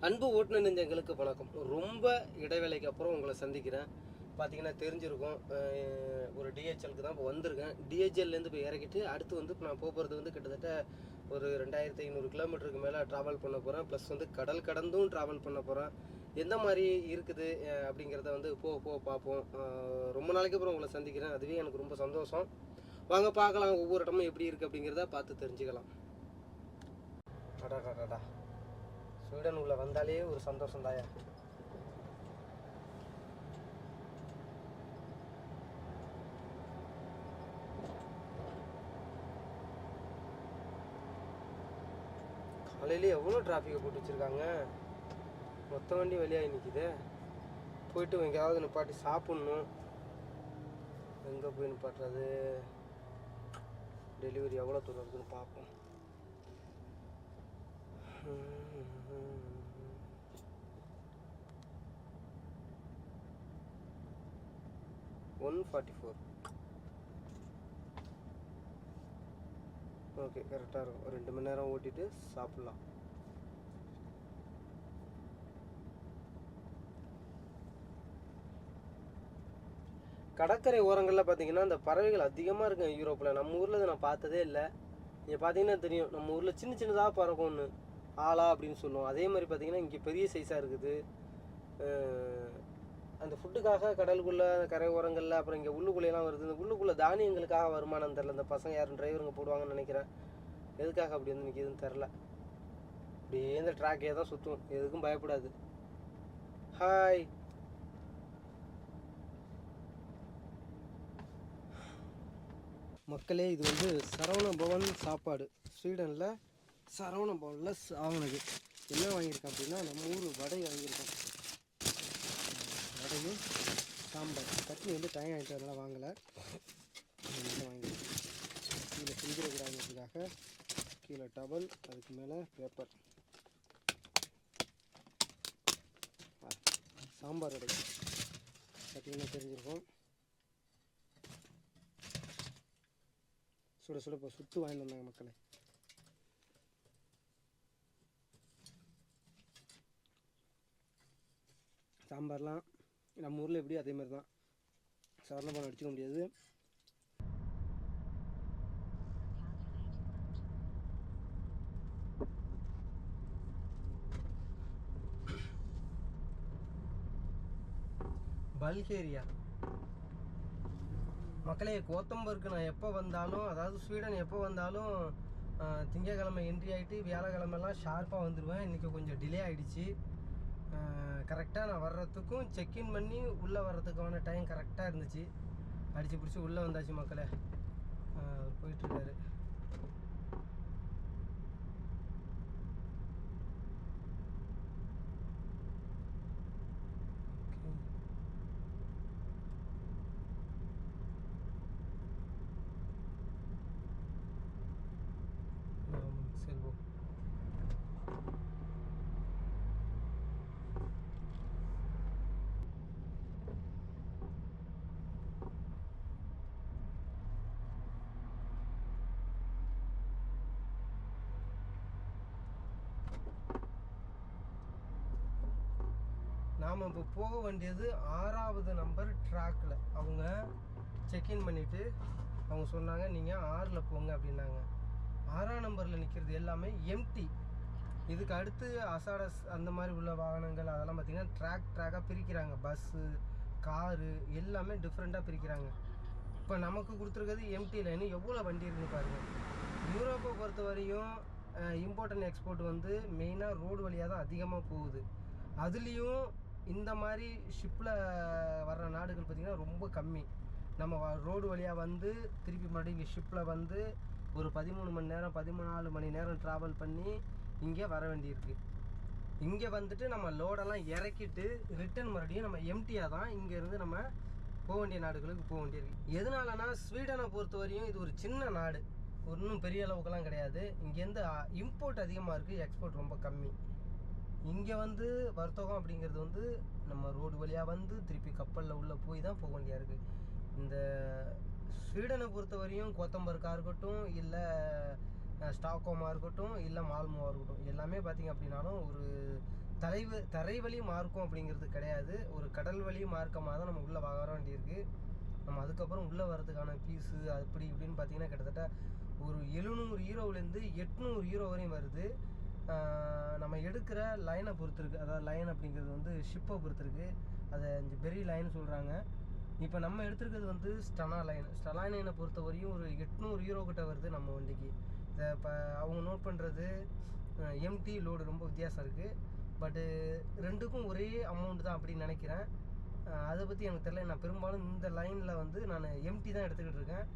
அன்பு ஓட்டுநர் நெஞ்சங்களுக்கு வணக்கம். ரொம்ப இடைவேளைக்கு அப்புறம் உங்களை சந்திக்கிறேன். பார்த்தீங்கன்னா தெரிஞ்சிருக்கும், ஒரு டிஹெச்எலுக்கு தான் இப்போ வந்திருக்கேன். டிஹெச்எல்லேருந்து இப்போ இறக்கிட்டு அடுத்து வந்து இப்போ நான் போகிறது வந்து கிட்டத்தட்ட ஒரு 2500 கிலோமீட்டருக்கு மேலே ட்ராவல் பண்ண போகிறேன். ப்ளஸ் வந்து கடல் கடந்தும் ட்ராவல் பண்ண போகிறேன். எந்த மாதிரி இருக்குது அப்படிங்கிறத வந்து போக பார்ப்போம். ரொம்ப நாளைக்கு அப்புறம் உங்களை சந்திக்கிறேன். அதுவே எனக்கு ரொம்ப சந்தோஷம். வாங்க பார்க்கலாம், ஒவ்வொரு இடமும் எப்படி இருக்குது அப்படிங்கிறத பார்த்து தெரிஞ்சுக்கலாம். அடாடாடா, ஸ்வீடன் உள்ள வந்தாலே ஒரு சந்தோஷம் தாயா. காலையிலே எவ்வளோ டிராஃபிக்கை போட்டு வச்சுருக்காங்க. மொத்த வண்டி வெளியாகி நிற்கிது. போயிட்டு எங்கேயாவது நிப்பாட்டி சாப்பிட்ணும். எங்கே போய் நிப்பாட்டுறது? டெலிவரி எவ்வளோ தூரம் இருக்குன்னு பார்ப்போம். 144. ஓகே, கரெக்டாக இருக்கும். ஒரு 2 மணி நேரம் ஓட்டிட்டு சாப்பிட்லாம். கடற்கரை ஓரங்களில் பார்த்தீங்கன்னா இந்த பறவைகள் அதிகமாக இருக்கும் யூரோப்பில். நம்ம ஊரில் இதை நான் பார்த்ததே இல்லை. நீங்கள் பார்த்தீங்கன்னா தெரியும், நம்ம ஊரில் சின்ன சின்னதாக பறக்கும் ஒன்று ஆலா அப்படின்னு சொல்லுவோம். அதே மாதிரி பார்த்தீங்கன்னா இங்கே பெரிய சைஸாக இருக்குது. அந்த ஃபுட்டுக்காக கடலுக்குள்ளே கரை ஓரங்களில் அப்புறம் இங்கே உள்ளுக்குள்ளேலாம் வருது. இந்த உள்ளுக்குள்ளே தானியங்களுக்காக வருமானம் தெரில. இந்த பசங்க யாரும் டிரைவருங்க போடுவாங்கன்னு நினைக்கிறேன். எதுக்காக அப்படி வந்து நிற்கிதுன்னு தெரில. அப்படியே இந்த ட்ராக்கே தான் சுற்றும். எதுக்கும் பயப்படாது. ஹாய் மக்களே, இது வந்து சரவண பவன் சாப்பாடு. ஸ்வீடனில் சரவண பவனில் ஆவணது என்ன வாங்கியிருக்கேன் அப்படின்னா, நம்ம ஊர் வடை வாங்கியிருக்கேன். வடையும் சாம்பார். சட்னி வந்து டைம் ஆகிட்டு அதனால் வாங்கலை. வாங்கியிருக்கேன். கீழே செஞ்சிடக்கூடாதுங்கிறதுக்காக கீழே டவல், அதுக்கு மேலே பேப்பர். சாம்பார் வடை பார்த்தீங்கன்னா தெரிஞ்சிருக்கும். சுட சுட இப்போ சுட்டு வாங்கிட்டு வந்தாங்க மக்களை. சாம்பார்லாம் நம்ம ஊரில் எப்படி அதே மாதிரி தான். சரணபானம் அடிச்சுக்க முடியாது. பல்கேரியா மக்களே, கோத்தம்பர்க்கு நான் எப்போ வந்தாலும், அதாவது ஸ்வீடன் எப்போ வந்தாலும் திங்கக்கிழமை என்ட்ரி ஆகிட்டு வியாழக்கிழமெல்லாம் ஷார்ப்பாக வந்துடுவேன். இன்றைக்கி கொஞ்சம் டிலே ஆகிடுச்சு. கரெக்டாக நான் வர்றதுக்கும் செக்இன் பண்ணி உள்ளே வர்றதுக்கான டைம் கரெக்டாக இருந்துச்சு. அடித்து பிடிச்சி உள்ளே வந்தாச்சு மக்களே. போயிட்டுருக்காரு. செல்வோம். நாம் இப்போ போக வேண்டியது 6வது நம்பர் ட்ராக்கில். அவங்க செக்இன் பண்ணிவிட்டு அவங்க சொன்னாங்க நீங்கள் 6ல் போங்க அப்படின்னாங்க. 6ஆம் நம்பரில் நிற்கிறது எல்லாமே எம்டி. இதுக்கு அடுத்து அசாடஸ் அந்த மாதிரி உள்ள வாகனங்கள் அதெல்லாம் பார்த்திங்கன்னா ட்ராக்காக பிரிக்கிறாங்க. பஸ்ஸு, காரு எல்லாமே டிஃப்ரெண்ட்டாக பிரிக்கிறாங்க. இப்போ நமக்கு கொடுத்துருக்கிறது எம்டியில். இன்னும் எவ்வளோ வண்டி இருக்குன்னு பாருங்கள். யூரோப்பை பொறுத்த வரையும் இம்போர்ட் அண்ட் எக்ஸ்போர்ட் வந்து மெயினாக ரோடு வழியாக தான் அதிகமாக போகுது. அதுலேயும் இந்த மாதிரி ஷிப்பில் வர்ற நாடுகள் பார்த்திங்கன்னா ரொம்ப கம்மி. நம்ம ரோடு வழியாக வந்து திருப்பி மறுபடியும் இங்கே ஷிப்பில் வந்து ஒரு 13 மணி நேரம் 14 மணி நேரம் ட்ராவல் பண்ணி இங்கே வர வேண்டியிருக்கு. இங்கே வந்துட்டு நம்ம லோடெல்லாம் இறக்கிட்டு ரிட்டன் மறுபடியும் நம்ம எம்டியாக தான் இங்கேருந்து நம்ம போக வேண்டிய நாடுகளுக்கு போக வேண்டியிருக்கு. எதனாலனா ஸ்வீடனை பொறுத்த வரையும் இது ஒரு சின்ன நாடு, ஒன்றும் பெரிய அளவுக்குலாம் கிடையாது. இங்கேருந்து இம்போர்ட் அதிகமாக இருக்குது, எக்ஸ்போர்ட் ரொம்ப கம்மி. இங்கே வந்து வர்த்தகம் அப்படிங்கிறது வந்து நம்ம ரோடு வழியாக வந்து திருப்பி கப்பலில் உள்ளே போய் தான் போக வேண்டியா இருக்குது. இந்த ஸ்வீடனை பொறுத்த வரையும் கோத்தம்பர்க்காக இருக்கட்டும், இல்லை ஸ்டாக்ஹோமாக இருக்கட்டும், இல்லை மால்மோவாக இருக்கட்டும், எல்லாமே பார்த்திங்க அப்படின்னாலும் ஒரு தரைவழி மார்க்கம் அப்படிங்கிறது கிடையாது, ஒரு கடல் வழி மார்க்கமாக தான் நம்ம உள்ளே வர வேண்டியிருக்கு. நம்ம அதுக்கப்புறம் உள்ளே வர்றதுக்கான ஃபீஸு அப்படி இப்படின்னு பார்த்தீங்கன்னா கிட்டத்தட்ட ஒரு 700 யூரோவிலேருந்து 800 யூரோ வரையும் வருது. நம்ம எடுக்கிற லைனை பொறுத்திருக்கு, அதாவது லைன் அப்படிங்கிறது வந்து ஷிப்பை பொறுத்திருக்கு. அதை பெரி லைன் சொல்கிறாங்க. இப்போ நம்ம எடுத்துருக்கிறது வந்து ஸ்டனா லைனை பொறுத்த வரையும் ஒரு 800 யூரோ கிட்ட வருது நம்ம வண்டிக்கு. இதை இப்போ அவங்க நோட் பண்ணுறது எம்டி லோடு ரொம்ப வித்தியாசம் இருக்குது. பட்டு ரெண்டுக்கும் ஒரே அமௌண்ட் தான் அப்படின்னு நினைக்கிறேன். அதை பற்றி எனக்கு தெரியல. நான் பெரும்பாலும் இந்த லைனில் வந்து நான் எம்டி தான் எடுத்துக்கிட்டு இருக்கேன்.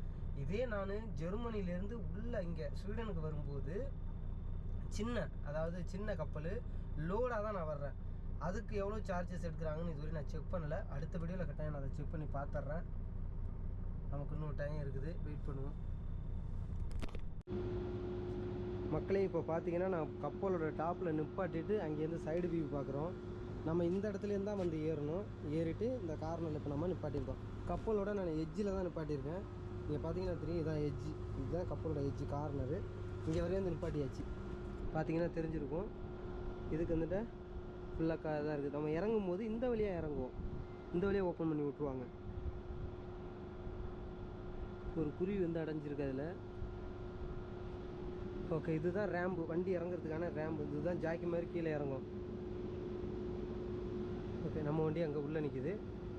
இதே நான் ஜெர்மனிலேருந்து உள்ளே இங்கே ஸ்வீடனுக்கு வரும்போது சின்ன கப்பல் லோடாக தான் நான் வர்றேன். அதுக்கு எவ்வளோ சார்ஜஸ் எடுக்கிறாங்கன்னு இதுவரை நான் செக் பண்ணலை. அடுத்த வீடியோவில் கட்டாயம் நான் அதை செக் பண்ணி பார்த்துட்றேன். நமக்கு இன்னும் டைம் இருக்குது, வெயிட் பண்ணுவோம். மக்களே இப்போ பார்த்தீங்கன்னா நான் கப்பலோட டாப்பில் நிப்பாட்டிட்டு அங்கேருந்து சைடு வியூ பார்க்குறோம். நம்ம இந்த இடத்துலேருந்து தான் வந்து ஏறிட்டு இந்த கார்னரில் இப்போ நம்ம நிப்பாட்டியிருக்கோம். கப்பலோட நான் எஜ்ஜில் தான் நிப்பாட்டியிருக்கேன். இங்கே பார்த்தீங்கன்னா தெரியும், இதான் எஜ்ஜி, இதுதான் கப்பலோட எஜ்ஜி கார்னரு. இங்கே வரையும் வந்து நிப்பாட்டியாச்சு, பார்த்தீங்கன்னா தெரிஞ்சிருக்கும். இதுக்கு வந்துட்டு ஃபுல்லாக இதாக இருக்குது. நம்ம இறங்கும் போது இந்த வழியாக இறங்குவோம், இந்த வழியாக ஓப்பன் பண்ணி விட்ருவாங்க. ஒரு குருவி வந்து அடைஞ்சிருக்கு அதில். ஓகே, இதுதான் ரேம்பு, வண்டி இறங்குறதுக்கான ரேம்பு. இதுதான் ஜாக்கி மாதிரி கீழே இறங்கும். ஓகே, நம்ம வண்டி அங்கே உள்ளே நிற்கிது.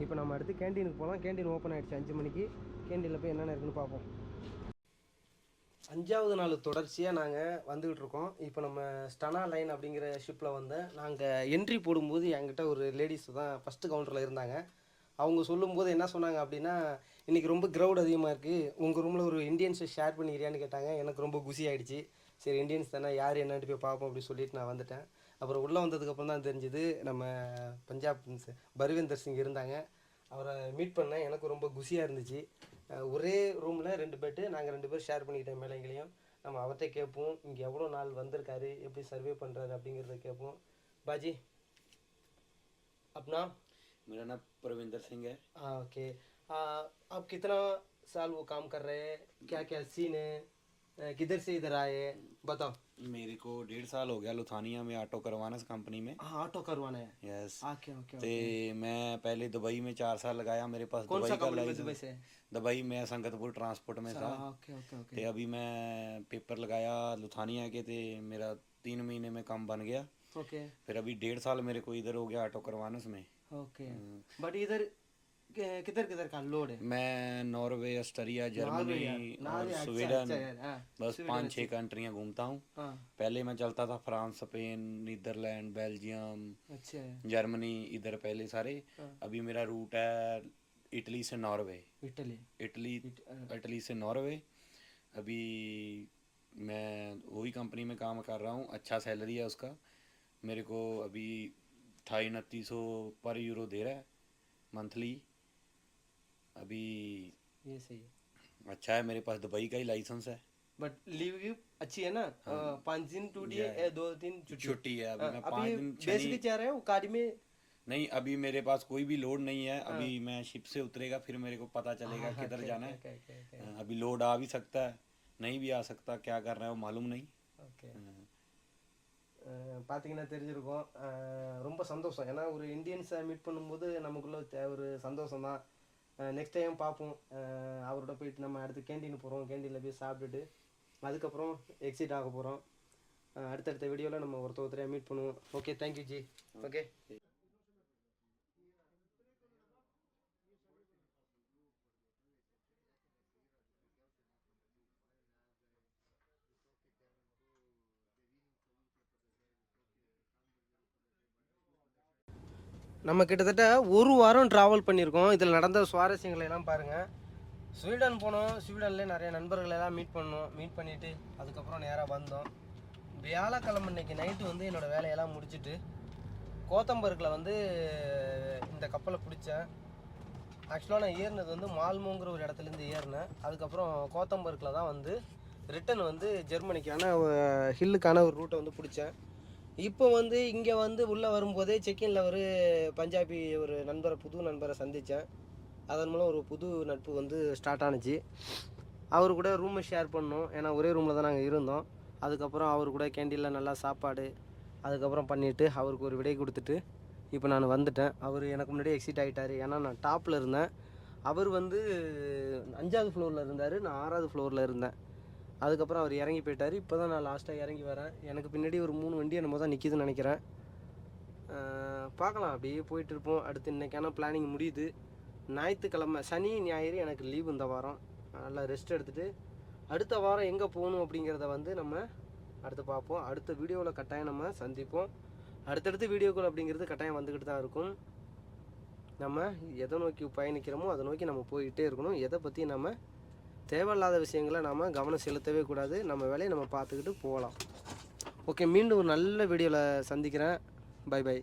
இப்போ நம்ம அடுத்து கேண்டீனுக்கு போகலாம். கேண்டீன் ஓப்பன் ஆகிடுச்சு 5 மணிக்கு. கேண்டீனில் போய் என்னென்ன இருக்குன்னு பார்ப்போம். 5வது நாள் தொடர்ச்சியாக நாங்கள் வந்துக்கிட்டு இருக்கோம். இப்போ நம்ம ஸ்டனா லைன் அப்படிங்கிற ஷிப்பில் வந்து நாங்கள் என்ட்ரி போடும்போது என்கிட்ட ஒரு லேடிஸ் தான் ஃபஸ்ட்டு கவுண்டரில் இருந்தாங்க. அவங்க சொல்லும்போது என்ன சொன்னாங்க அப்படின்னா, இன்றைக்கி ரொம்ப க்ரௌட் அதிகமாக இருக்குது, உங்கள் ரூமில் ஒரு இந்தியன்ஸை ஷேர் பண்ணிக்கிறியான்னு கேட்டாங்க. எனக்கு ரொம்ப குஷி ஆகிடுச்சு. சரி, இந்தியன்ஸ் தானே, யார் என்னன்ட்டு போய் பார்ப்போம் அப்படின்னு சொல்லிட்டு நான் வந்துட்டேன். அப்புறம் உள்ளே வந்ததுக்கப்புறம் தான் தெரிஞ்சுது நம்ம பஞ்சாப் பர்விந்தர் சிங் இருந்தாங்க. அவரை மீட் பண்ணேன். எனக்கு ரொம்ப குஷியாக இருந்துச்சு. ஒரே ரூமில் 2 பெட்டு, நாங்கள் 2 பேர் ஷேர் பண்ணிக்கிட்டோம் மேலைங்களையும். நம்ம அவர்கிட்ட கேட்போம், இங்கே எவ்வளோ நாள் வந்திருக்காரு, எப்படி சர்வே பண்ணுறாரு அப்படிங்கிறத கேட்போம். பாஜி अपना? मेरा नाम परविंदर सिंह है। हाँ, ओके। आप कितना साल वो काम कर रहे हैं, क्या क्या सीन है, किधर से इधर आए, बताओ। मेरे को 1.5 साल हो गया लुथानिया में ऑटो करवाना कंपनी में। हाँ, ऑटो करवाना है। यस। Okay okay. ते मैं पहले दुबई में 4 साल लगाया, मेरे पास कौन सा दुबई का कंपनी में दुबई लाइसेंस। से? दुबई में संगतपुर ट्रांसपोर्ट में था। Okay okay okay. ते अभी मैं पेपर लगाया लुथानिया के, ते मेरा 3 महीने में काम बन गया। ओके। फिर अभी 1.5 साल मेरे को इधर हो गया ऑटो करवाना में। ओके। बट इधर किधर किधर का लोड है? मैं नॉर्वे, ऑस्ट्रिया, जर्मनी और स्वीडन, बस 5-6 कंट्रियाँ घूमता हूँ। पहले मैं चलता था फ्रांस, स्पेन, नीदरलैंड, बेल्जियम, अच्छा, जर्मनी, इधर पहले सारे। अभी मेरा रूट है इटली से नॉर्वे। इटली से नॉर्वे। अभी मैं वही कंपनी में काम कर रहा हूँ, अच्छा सैलरी है उसका। मेरे को अभी 2800 पर यूरो दे रहा है मंथली। अभी ये सही है, अच्छा है। मेरे पास दुबई का ही लाइसेंस है। बट लीव अच्छी है ना? 5 दिन टूटी है, 2 दिन छुट्टी है। अभी मैं 5 दिन बेसिकली चाह रहे हो गाड़ी में? नहीं, अभी मेरे पास कोई भी लोड नहीं है। अभी मैं शिप से उतरेगा, फिर मेरे को पता चलेगा किधर जाना है। अभी लोड आ भी सकता है, नहीं भी आ सकता, क्या कर रहा है वो मालूम नहीं। ஓகே, பார்த்தீங்கன்னா தெரிஞ்சிருக்கும். ரொம்ப சந்தோஷம், ஏன்னா ஒரு இந்தியன்ஸை மீட் பண்ணும்போது நமக்குள்ள ஒரு சந்தோஷம் தான். நெக்ஸ்ட் டைம் பார்ப்போம். அவரோட போயிட்டு நம்ம அடுத்து கேண்டீன் போகிறோம். கேண்டீனில் போய் சாப்பிட்டுட்டு அதுக்கப்புறம் எக்ஸிட் ஆக போகிறோம். அடுத்தடுத்த வீடியோவில் நம்ம ஒருத்தரையாக மீட் பண்ணுவோம். Okay, thank you G. ஓகே. நம்ம கிட்டத்தட்ட 1 வாரம் ட்ராவல் பண்ணியிருக்கோம். இதில் நடந்த சுவாரஸ்யங்களை எல்லாம் பாருங்கள். ஸ்வீடன் போனோம். ஸ்வீடனில் நிறைய நண்பர்கள் எல்லாம் மீட் பண்ணிவிட்டு அதுக்கப்புறம் நேராக வந்தோம். வியாழக்கிழமை அன்னைக்கு நைட்டு வந்து என்னோடய வேலையெல்லாம் முடிச்சுட்டு கோத்தம்பர்கில் வந்து இந்த கப்பலை பிடிச்சேன். ஆக்சுவலாக நான் ஏறினது வந்து மால்மோங்கிற ஒரு இடத்துலேருந்து ஏறினேன். அதுக்கப்புறம் கோத்தம்பர்கில் தான் வந்து ரிட்டன் வந்து ஜெர்மனிக்கான ஹில்லுக்கான ஒரு ரூட்டை வந்து பிடிச்சேன். இப்போ வந்து இங்கே வந்து உள்ளே வரும்போதே செக்கின்ல ஒரு பஞ்சாபி ஒரு புது நண்பரை சந்தித்தேன். அதன் மூலம் ஒரு புது நட்பு வந்து ஸ்டார்ட் ஆணுச்சு. அவர் கூட ரூமை ஷேர் பண்ணோம், ஏன்னா ஒரே ரூமில் தான் நாங்கள் இருந்தோம். அதுக்கப்புறம் அவர் கூட கேண்டீனில் நல்லா சாப்பாடு, அதுக்கப்புறம் பண்ணிவிட்டு அவருக்கு ஒரு விடை கொடுத்துட்டு இப்போ நான் வந்துட்டேன். அவர் எனக்கு முன்னாடியே எக்ஸிட் ஆகிட்டார். ஏன்னா நான் டாப்பில் இருந்தேன். அவர் வந்து 5வது ஃப்ளோரில் இருந்தார், நான் 6வது ஃப்ளோரில் இருந்தேன். அதுக்கப்புறம் அவர் இறங்கி போயிட்டார். இப்போ தான் நான் லாஸ்ட்டாக இறங்கி வரேன். எனக்கு பின்னாடி ஒரு 3 வண்டி என்னமோ தான் நிற்கிதுன்னு நினைக்கிறேன். பார்க்கலாம், அப்படியே போயிட்டுருப்போம். அடுத்து இன்றைக்கான பிளானிங் முடியுது. ஞாயிற்றுக்கிழமை, சனி ஞாயிறு எனக்கு லீவு இந்த வாரம். நல்லா ரெஸ்ட் எடுத்துகிட்டு அடுத்த வாரம் எங்கே போகணும் அப்படிங்கிறத வந்து நம்ம அடுத்து பார்ப்போம். அடுத்த வீடியோவில் கட்டாயம் நம்ம சந்திப்போம். அடுத்தடுத்து வீடியோக்கள் அப்படிங்கிறது கட்டாயம் வந்துக்கிட்டு தான் இருக்கும். நம்ம எதை நோக்கி பயணிக்கிறோமோ அதை நோக்கி நம்ம போய்கிட்டே இருக்கணும். எதை பற்றி நம்ம தேவையில்லாத விஷயங்களை நம்ம கவனம் செலுத்தவே கூடாது. நம்ம வேலையை நம்ம பார்த்துக்கிட்டு போகலாம். ஓகே, மீண்டும் ஒரு நல்ல வீடியோவில் சந்திக்கிறேன். Bye by.